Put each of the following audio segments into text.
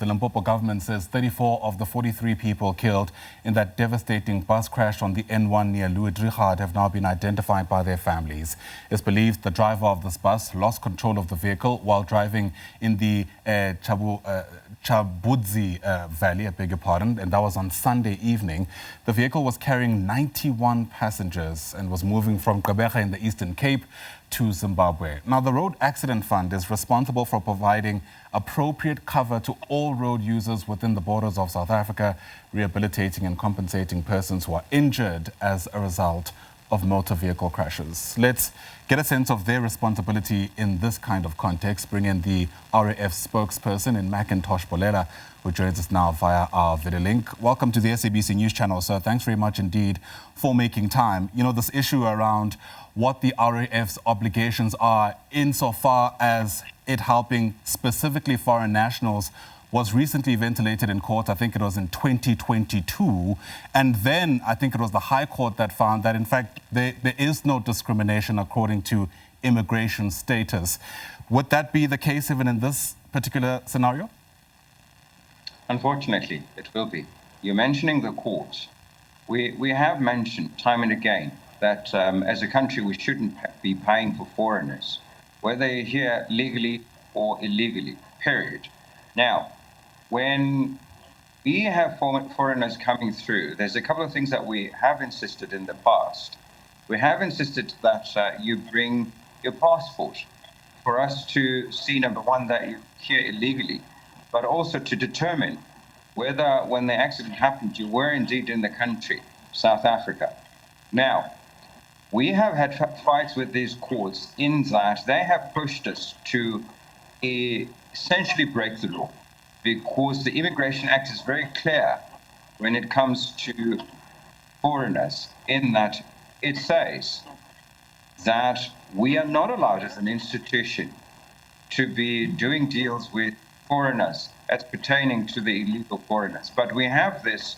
the Limpopo government says 34 of the 43 people killed in that devastating bus crash on the N1 near Louis Trichard have now been identified by their families. It's believed the driver of this bus lost control of the vehicle while driving in the Tshambudzi Valley, I beg your pardon, and that was on Sunday evening. The vehicle was carrying 91 passengers and was moving from Gqeberha in the Eastern Cape to Zimbabwe. Now, the Road Accident Fund is responsible for providing appropriate cover to all road users within the borders of South Africa, rehabilitating and compensating persons who are injured as a result of motor vehicle crashes. Let's get a sense of their responsibility in this kind of context. Bring in the RAF spokesperson in McIntosh Polela, who joins us now via our video link. Welcome to the SABC News Channel, sir. Thanks very much indeed for making time. You know, this issue around what the RAF's obligations are insofar as it helping specifically foreign nationals was recently ventilated in court. I think it was in 2022. And then I think it was the High Court that found that, in fact, there is no discrimination according to immigration status. Would that be the case even in this particular scenario? Unfortunately, it will be. You're mentioning the courts. We have mentioned time and again that as a country, we shouldn't be paying for foreigners, whether they're here legally or illegally, period. Now, when we have foreigners coming through, there's a couple of things that we have insisted in the past. We have insisted that you bring your passport for us to see, number one, that you're here illegally, but also to determine whether when the accident happened, you were indeed in the country, South Africa. Now, we have had fights with these courts in that they have pushed us to essentially break the law, because the Immigration Act is very clear when it comes to foreigners, in that it says that we are not allowed as an institution to be doing deals with foreigners as pertaining to the illegal foreigners. But we have this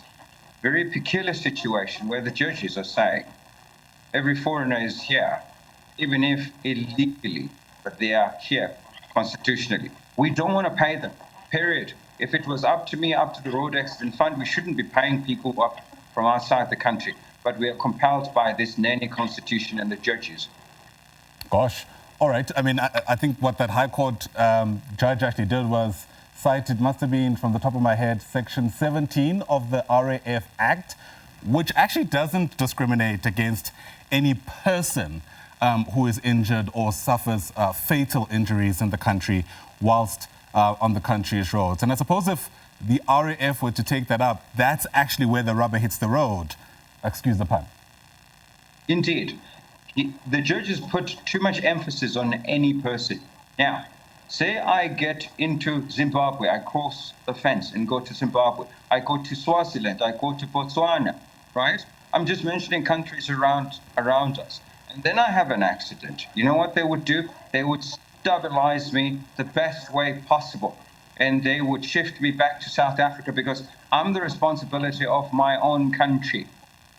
very peculiar situation where the judges are saying every foreigner is here, even if illegally, but they are here constitutionally. We don't want to pay them, period. If it was up to me, up to the Road Accident Fund, we shouldn't be paying people up from outside the country. But we are compelled by this nanny constitution and the judges. Gosh. All right. I mean, I think what that High Court judge actually did was cite, it must have been, from the top of my head, Section 17 of the RAF Act, which actually doesn't discriminate against any person who is injured or suffers fatal injuries in the country whilst on the country's roads. And I suppose if the RAF were to take that up, that's actually where the rubber hits the road. Excuse the pun. Indeed. The judges put too much emphasis on any person. Now, say I get into Zimbabwe, I cross the fence and go to Zimbabwe. I go to Swaziland, I go to Botswana, right? I'm just mentioning countries around us. And then I have an accident. You know what they would do? They would stabilize me the best way possible. And they would shift me back to South Africa because I'm the responsibility of my own country,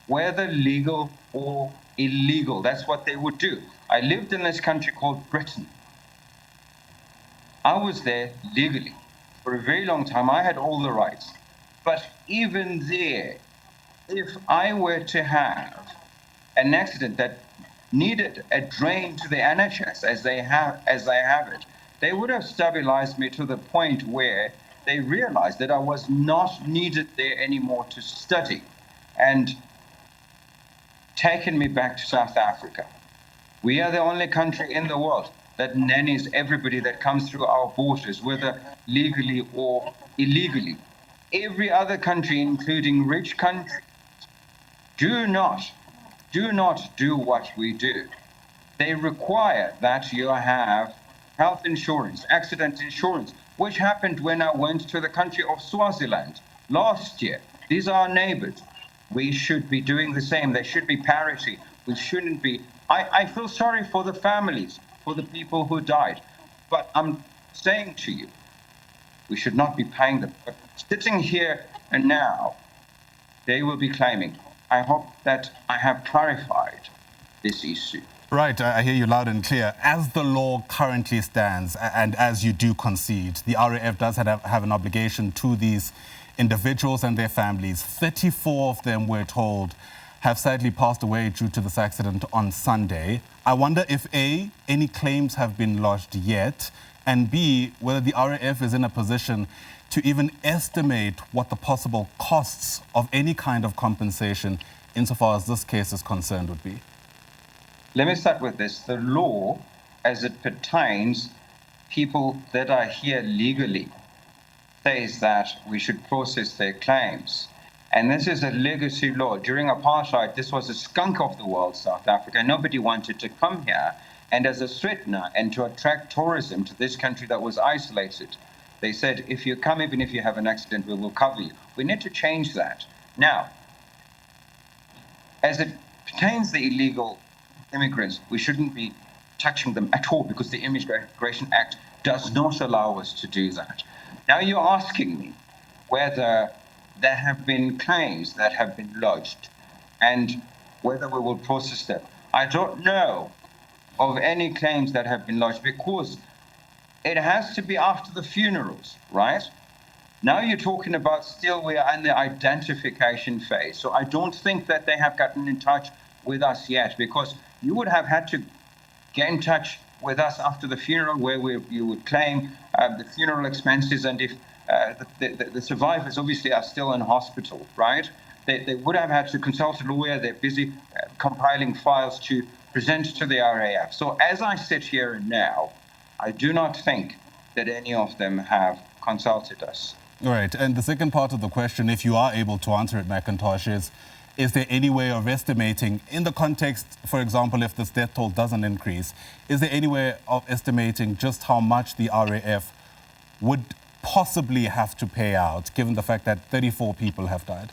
whether legal or illegal. That's what they would do. I lived in this country called Britain. I was there legally for a very long time. I had all the rights. But even there, if I were to have an accident that needed a drain to the NHS as they have it, they would have stabilized me to the point where they realized that I was not needed there anymore to study and taken me back to South Africa. We are the only country in the world that nannies everybody that comes through our borders, whether legally or illegally. Every other country, including rich countries, do not do what we do. They require that you have health insurance, accident insurance, which happened when I went to the country of Swaziland last year. These are our neighbors. We should be doing the same. There should be parity. We shouldn't be. I feel sorry for the families, for the people who died. But I'm saying to you, we should not be paying them. But sitting here and now, they will be claiming. I hope that I have clarified this issue. Right, I hear you loud and clear. As the law currently stands, and as you do concede, the RAF does have an obligation to these individuals and their families. 34 of them, we're told, have sadly passed away due to this accident on Sunday. I wonder if A, any claims have been lodged yet, and B, whether the RAF is in a position to even estimate what the possible costs of any kind of compensation, insofar as this case is concerned, would be. Let me start with this. The law, as it pertains people that are here legally, says that we should process their claims. And this is a legacy law. During apartheid, this was a skunk of the world, South Africa. Nobody wanted to come here. And as a threatener and to attract tourism to this country that was isolated, they said, if you come, even if you have an accident, we will cover you. We need to change that. Now, as it pertains the illegal immigrants, we shouldn't be touching them at all because the Immigration Act does not allow us to do that. Now you're asking me whether there have been claims that have been lodged and whether we will process them. I don't know of any claims that have been lodged because it has to be after the funerals, right? Now you're talking about still we are in the identification phase. So I don't think that they have gotten in touch with us yet, because you would have had to get in touch with us after the funeral, where you would claim the funeral expenses, and if the survivors obviously are still in hospital, right? They would have had to consult a lawyer. They're busy compiling files to present to the RAF. So as I sit here and now, I do not think that any of them have consulted us. All right, and the second part of the question, if you are able to answer it, McIntosh, is there any way of estimating, in the context, for example, if this death toll doesn't increase, is there any way of estimating just how much the RAF would possibly have to pay out, given the fact that 34 people have died?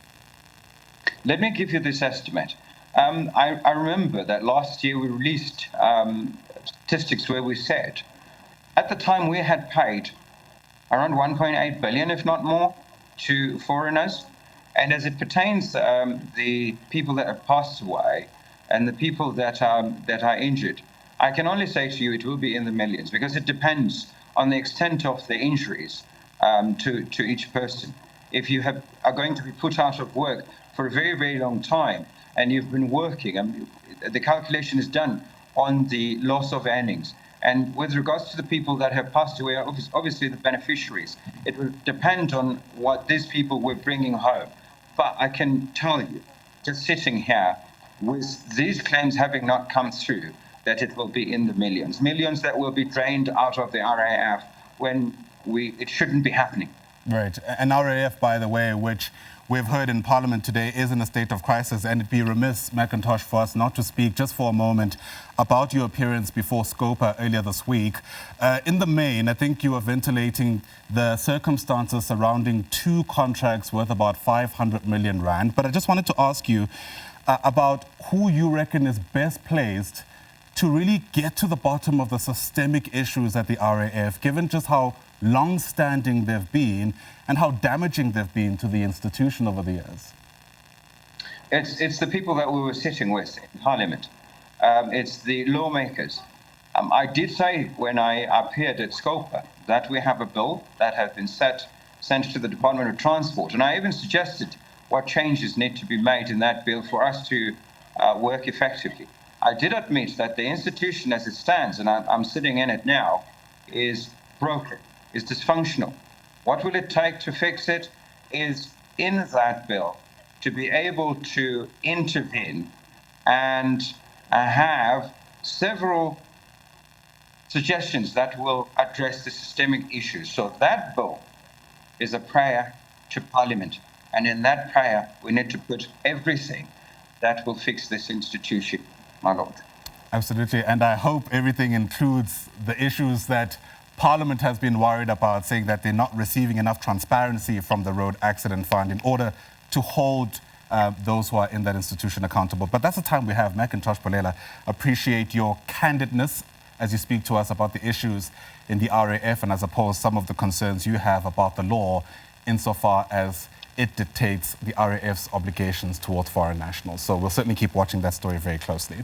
Let me give you this estimate. I remember that last year we released statistics where we said, at the time we had paid around 1.8 billion, if not more, to foreigners. And as it pertains the people that have passed away and the people that are injured, I can only say to you it will be in the millions, because it depends on the extent of the injuries to each person. If you are going to be put out of work for a very, very long time and you've been working, the calculation is done on the loss of earnings. And with regards to the people that have passed away, obviously the beneficiaries, it will depend on what these people were bringing home. But I can tell you, just sitting here, with these claims having not come through, that it will be in the millions. Millions that will be drained out of the RAF when it shouldn't be happening. Right. An RAF, by the way, which we've heard in Parliament today is in a state of crisis, and it'd be remiss, McIntosh, for us not to speak just for a moment about your appearance before SCOPA earlier this week. In the main, I think you were ventilating the circumstances surrounding two contracts worth about 500 million rand. But I just wanted to ask you about who you reckon is best placed to really get to the bottom of the systemic issues at the RAF, given just how long-standing they've been and how damaging they've been to the institution over the years. It's the people that we were sitting with in Parliament. It's the lawmakers. I did say when I appeared at SCOPA that we have a bill that has been sent to the Department of Transport, and I even suggested what changes need to be made in that bill for us to work effectively. I did admit that the institution as it stands, and I'm sitting in it now, is broken, is dysfunctional. What will it take to fix it is in that bill to be able to intervene and have several suggestions that will address the systemic issues. So that bill is a prayer to Parliament. And in that prayer, we need to put everything that will fix this institution, my Lord. Absolutely. And I hope everything includes the issues that Parliament has been worried about, saying that they're not receiving enough transparency from the Road Accident Fund in order to hold those who are in that institution accountable. But that's the time we have. McIntosh Polela, appreciate your candidness as you speak to us about the issues in the RAF and, I suppose, some of the concerns you have about the law insofar as it dictates the RAF's obligations towards foreign nationals. So we'll certainly keep watching that story very closely.